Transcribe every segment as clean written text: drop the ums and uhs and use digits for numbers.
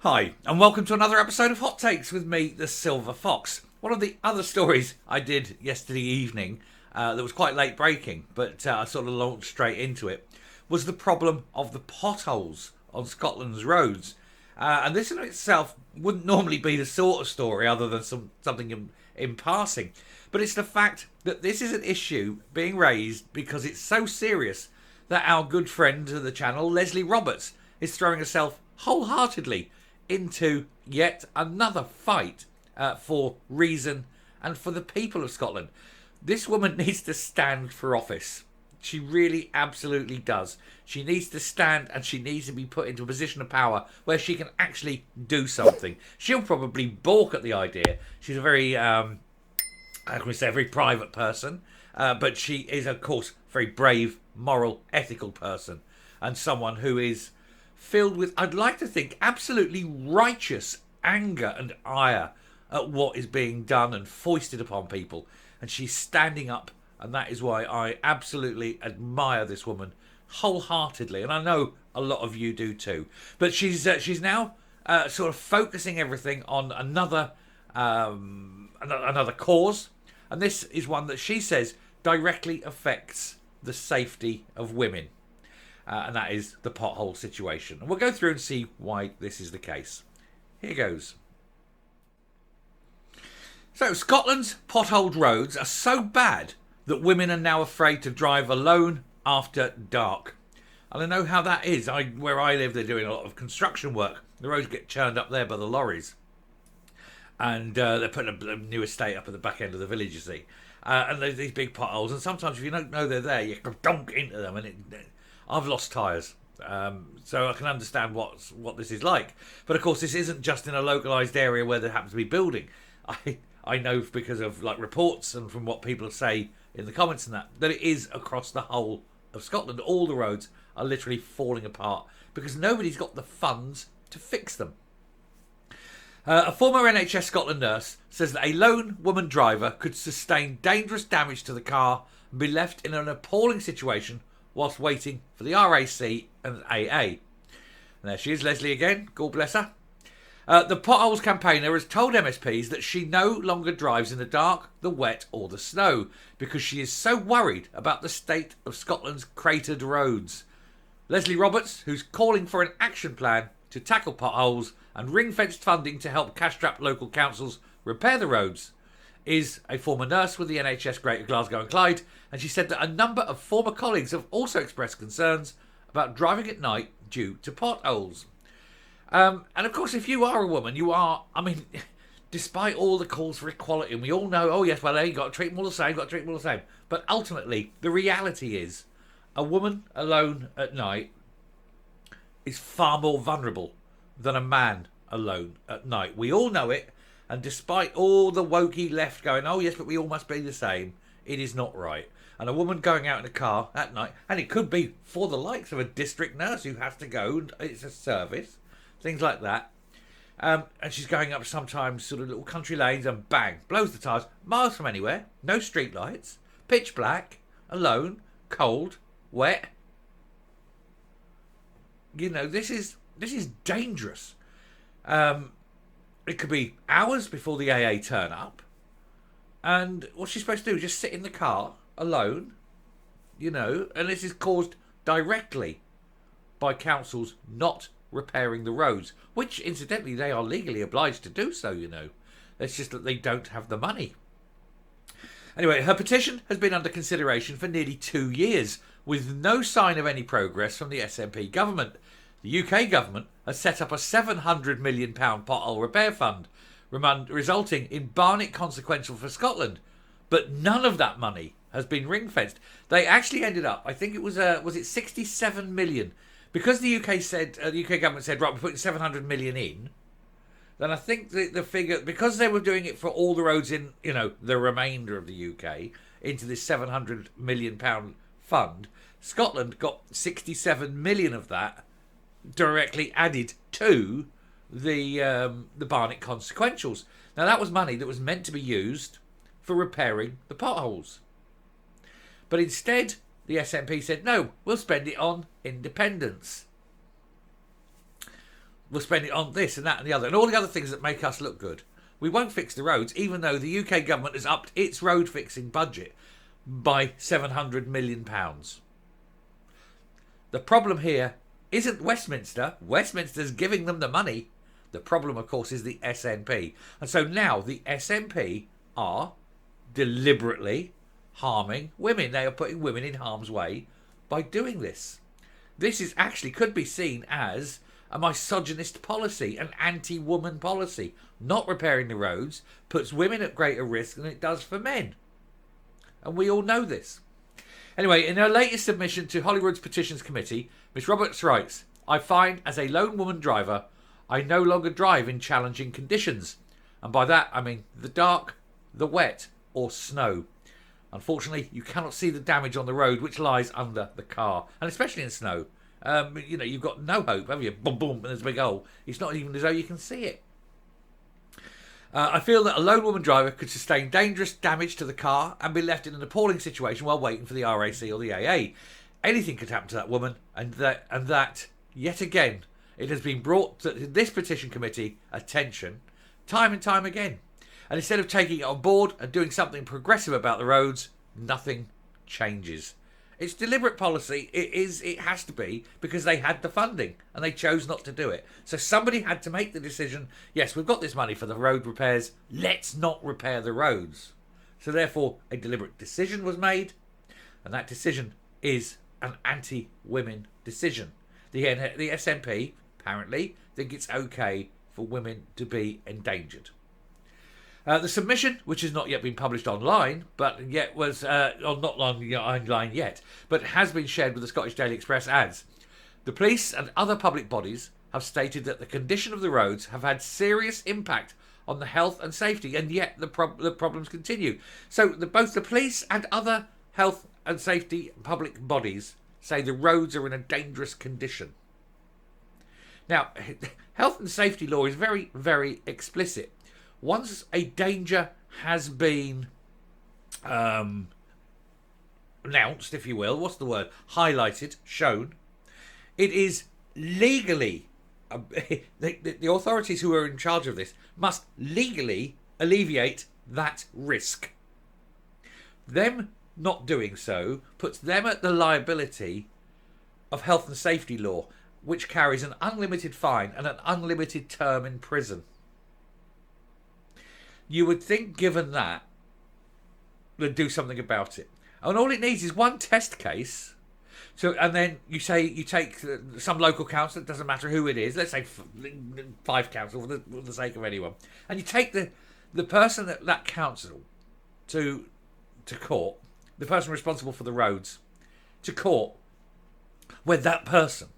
Hi, and welcome to another episode of Hot Takes with me, the Silver Fox. One of the other stories I did yesterday evening that was quite late breaking, but I sort of launched straight into it, was the problem of the potholes on Scotland's roads. And this in itself wouldn't normally be the sort of story other than something in passing. But it's the fact that this is an issue being raised because it's so serious that our good friend of the channel, Leslie Roberts, is throwing herself wholeheartedly into yet another fight for reason and for the people of Scotland. This woman needs to stand for office. She really absolutely does. She needs to stand and she needs to be put into a position of power where she can actually do something. She'll probably balk at the idea. She's a very, how can we say, a very private person. But she is, of course, a very brave, moral, ethical person. And someone who is filled with, I'd like to think, absolutely righteous anger and ire at what is being done and foisted upon people. And she's standing up, and that is why I absolutely admire this woman wholeheartedly. And I know a lot of you do too. But she's now sort of focusing everything on another cause. And this is one that she says directly affects the safety of women. And that is the pothole situation. And we'll go through and see why this is the case. Here goes. So, Scotland's potholed roads are so bad that women are now afraid to drive alone after dark. And I know how that is. Where I live, they're doing a lot of construction work. The roads get churned up there by the lorries. And they're putting a new estate up at the back end of the village, you see. And there's these big potholes. And sometimes if you don't know they're there, you can dunk into them and I've lost tyres, so I can understand what this is like. But of course, this isn't just in a localised area where there happens to be building. I know because of like reports and from what people say in the comments and that it is across the whole of Scotland. All the roads are literally falling apart because nobody's got the funds to fix them. A former NHS Scotland nurse says that a lone woman driver could sustain dangerous damage to the car and be left in an appalling situation whilst waiting for the RAC and AA. And there she is, Leslie again. God bless her. The Potholes campaigner has told MSPs that she no longer drives in the dark, the wet or the snow because she is so worried about the state of Scotland's cratered roads. Leslie Roberts, who's calling for an action plan to tackle potholes and ring-fenced funding to help cash-strapped local councils repair the roads, is a former nurse with the NHS Greater Glasgow and Clyde, and she said that a number of former colleagues have also expressed concerns about driving at night due to potholes. And of course, if you are a woman, you are, despite all the calls for equality, and we all know, oh yes, well, you've got to treat them all the same, but ultimately, the reality is, a woman alone at night is far more vulnerable than a man alone at night. We all know it. And despite all the wokey left going, oh yes, but we all must be the same, it is not right. And a woman going out in a car at night, and it could be for the likes of a district nurse who has to go, it's a service, things like that. And she's going up sometimes sort of little country lanes and bang, blows the tyres, miles from anywhere, no street lights, pitch black, alone, cold, wet. You know, this is dangerous. It could be hours before the AA turn up. And what's she supposed to do? Just sit in the car alone? You know, and this is caused directly by councils not repairing the roads, which incidentally they are legally obliged to do so, you know. It's just that they don't have the money. Anyway, her petition has been under consideration for nearly 2 years, with no sign of any progress from the SNP government. The UK government has set up a £700 million pothole repair fund, resulting in Barnet consequential for Scotland. But none of that money has been ring-fenced. They actually ended up, I think it was it 67 million? Because the UK government said, right, we're putting 700 million in, then I think the figure, because they were doing it for all the roads in, you know, the remainder of the UK, into this £700 million fund, Scotland got 67 million of that directly added to the Barnet consequentials. Now that was money that was meant to be used for repairing the potholes. But instead, the SNP said, no, we'll spend it on independence. we'll spend it on this and that and the other, and all the other things that make us look good. We won't fix the roads, even though the UK government has upped its road fixing budget by £700 million. The problem here isn't Westminster. Westminster's giving them the money. The problem, of course, is the SNP. And so now the SNP are deliberately harming women. They are putting women in harm's way by doing this. This is actually could be seen as a misogynist policy, an anti-woman policy. Not repairing the roads puts women at greater risk than it does for men. And we all know this. Anyway, in her latest submission to Holyrood's Petitions Committee, Miss Roberts writes, I find as a lone woman driver, I no longer drive in challenging conditions. And by that, I mean the dark, the wet, or snow. Unfortunately, you cannot see the damage on the road which lies under the car, and especially in snow. You've got no hope, have you? Boom, boom, and there's a big hole. It's not even as though you can see it. I feel that a lone woman driver could sustain dangerous damage to the car and be left in an appalling situation while waiting for the RAC or the AA. Anything could happen to that woman, and that yet again, it has been brought to this petition committee attention time and time again. And instead of taking it on board and doing something progressive about the roads, nothing changes. It's deliberate policy. It has to be, because they had the funding and they chose not to do it. So somebody had to make the decision, yes, we've got this money for the road repairs, let's not repair the roads. So therefore, a deliberate decision was made, and that decision is an anti-women decision. The SNP, apparently, think it's okay for women to be endangered. The submission, which has not yet been published online, but yet was not online yet, but has been shared with the Scottish Daily Express, adds, the police and other public bodies have stated that the condition of the roads have had serious impact on the health and safety, and yet the problems continue. So both the police and other health and safety public bodies say the roads are in a dangerous condition. Now, health and safety law is very, very explicit. Once a danger has been announced, if you will, what's the word? Highlighted, shown, it is legally, the authorities who are in charge of this must legally alleviate that risk. Them not doing so puts them at the liability of health and safety law, which carries an unlimited fine and an unlimited term in prison. You would think, given that, they'd do something about it. And all it needs is one test case. So, and then you take some local council, it doesn't matter who it is, let's say 5 council for the sake of anyone, and you take the person at that council to court, the person responsible for the roads, to court, where that person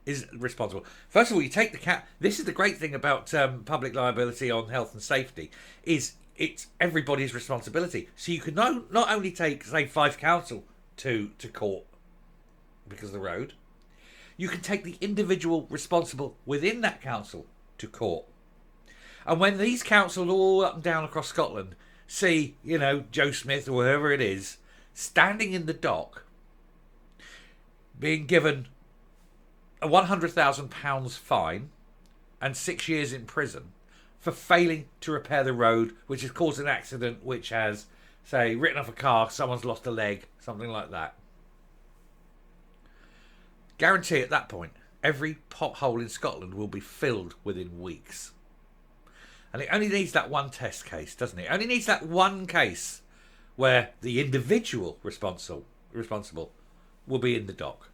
is responsible. First of all, you take the this is the great thing about public liability on health and safety, is it's everybody's responsibility. So you can not only take, say, 5 council to court because of the road, you can take the individual responsible within that council to court. And when these councils all up and down across Scotland see, Joe Smith or whoever it is, standing in the dock, being given a £100,000 fine and 6 years in prison for failing to repair the road, which has caused an accident which has, say, written off a car, someone's lost a leg, something like that. Guarantee at that point, every pothole in Scotland will be filled within weeks. And it only needs that one test case, doesn't it? It only needs that one case where the individual responsible will be in the dock.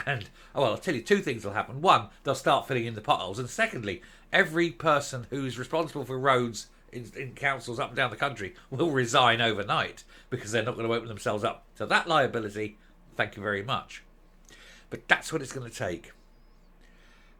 And, I'll tell you, 2 things will happen. One, they'll start filling in the potholes. And secondly, every person who's responsible for roads in councils up and down the country will resign overnight, because they're not going to open themselves up to that liability. Thank you very much. But that's what it's going to take.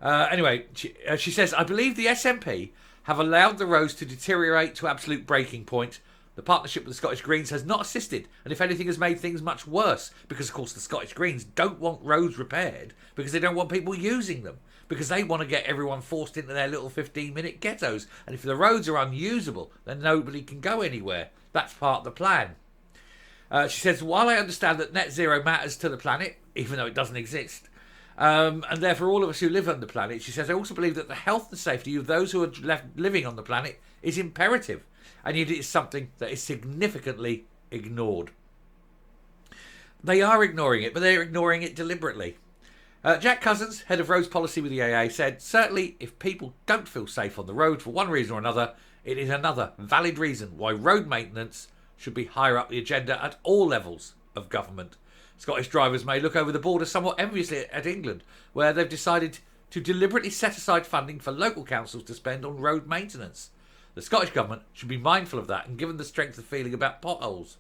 Anyway, she says, I believe the SNP have allowed the roads to deteriorate to absolute breaking point. The partnership with the Scottish Greens has not assisted, and if anything has made things much worse, because of course the Scottish Greens don't want roads repaired, because they don't want people using them, because they want to get everyone forced into their little 15-minute ghettos, and if the roads are unusable, then nobody can go anywhere. That's part of the plan. She says, while I understand that net zero matters to the planet, even though it doesn't exist, And therefore all of us who live on the planet, she says, I also believe that the health and safety of those who are left living on the planet is imperative, and yet it is something that is significantly ignored. They are ignoring it, but they're ignoring it deliberately. Jack Cousins, head of roads policy with the AA, said, certainly if people don't feel safe on the road for one reason or another, it is another valid reason why road maintenance should be higher up the agenda at all levels of government. Scottish drivers may look over the border somewhat enviously at England, where they've decided to deliberately set aside funding for local councils to spend on road maintenance. The Scottish Government should be mindful of that and given the strength of feeling about potholes.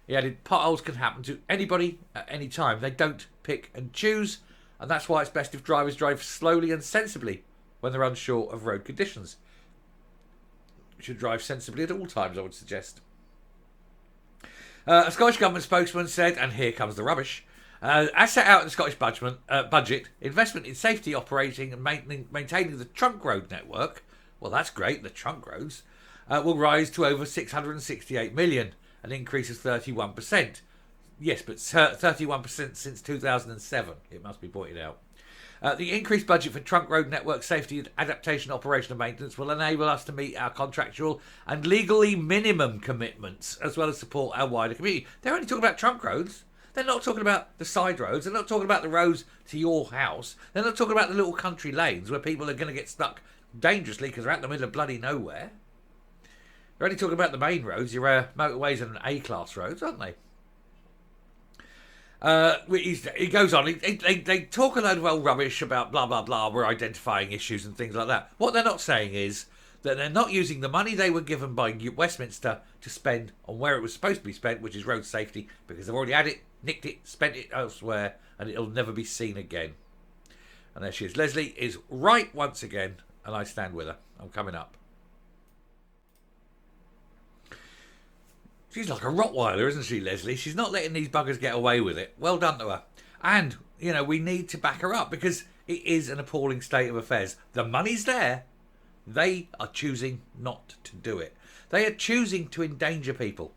He added, potholes can happen to anybody at any time. They don't pick and choose, and that's why it's best if drivers drive slowly and sensibly when they're unsure of road conditions. You should drive sensibly at all times, I would suggest. A Scottish Government spokesman said, and here comes the rubbish, as set out in the Scottish budget, investment in safety, operating and maintaining the trunk road network, well that's great, the trunk roads, will rise to over 668 million, an increase of 31%. Yes, but 31% since 2007, it must be pointed out. The increased budget for trunk road network safety, adaptation, operation and maintenance will enable us to meet our contractual and legally minimum commitments, as well as support our wider community. They're only talking about trunk roads. They're not talking about the side roads. They're not talking about the roads to your house. They're not talking about the little country lanes where people are going to get stuck dangerously because they're out in the middle of bloody nowhere. They're only talking about the main roads, your motorways and A-class roads, aren't they? He goes on, they talk a load of old rubbish about blah, blah, blah, we're identifying issues and things like that. What they're not saying is that they're not using the money they were given by Westminster to spend on where it was supposed to be spent, which is road safety, because they've already had it, nicked it, spent it elsewhere, and it'll never be seen again. And there she is. Leslie is right once again, and I stand with her. I'm coming up. She's like a Rottweiler, isn't she, Leslie? She's not letting these buggers get away with it. Well done to her. And, you know, we need to back her up because it is an appalling state of affairs. The money's there. They are choosing not to do it. They are choosing to endanger people.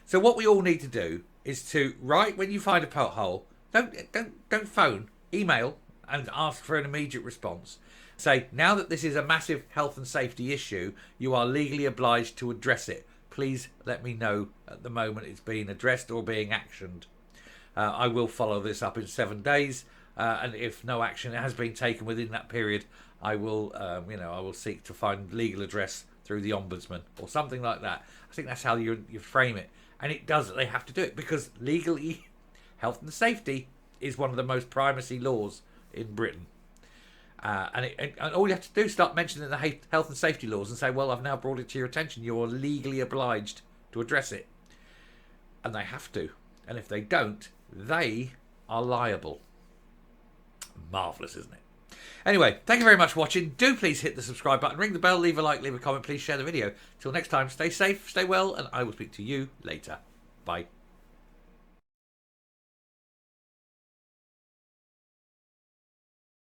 So what we all need to do is to, right when you find a pothole, don't phone, email and ask for an immediate response. Say, now that this is a massive health and safety issue, you are legally obliged to address it. Please let me know at the moment it's being addressed or being actioned. I will follow this up in 7 days, and if no action has been taken within that period, I will, I will seek to find legal redress through the ombudsman or something like that. I think that's how you frame it, and it does. They have to do it because legally, health and safety is one of the most primacy laws in Britain. And all you have to do is start mentioning the health and safety laws and say, well, I've now brought it to your attention. You're legally obliged to address it. And they have to. And if they don't, they are liable. Marvellous, isn't it? Anyway, thank you very much for watching. Do please hit the subscribe button, ring the bell, leave a like, leave a comment. Please share the video. Till next time, stay safe, stay well, and I will speak to you later. Bye.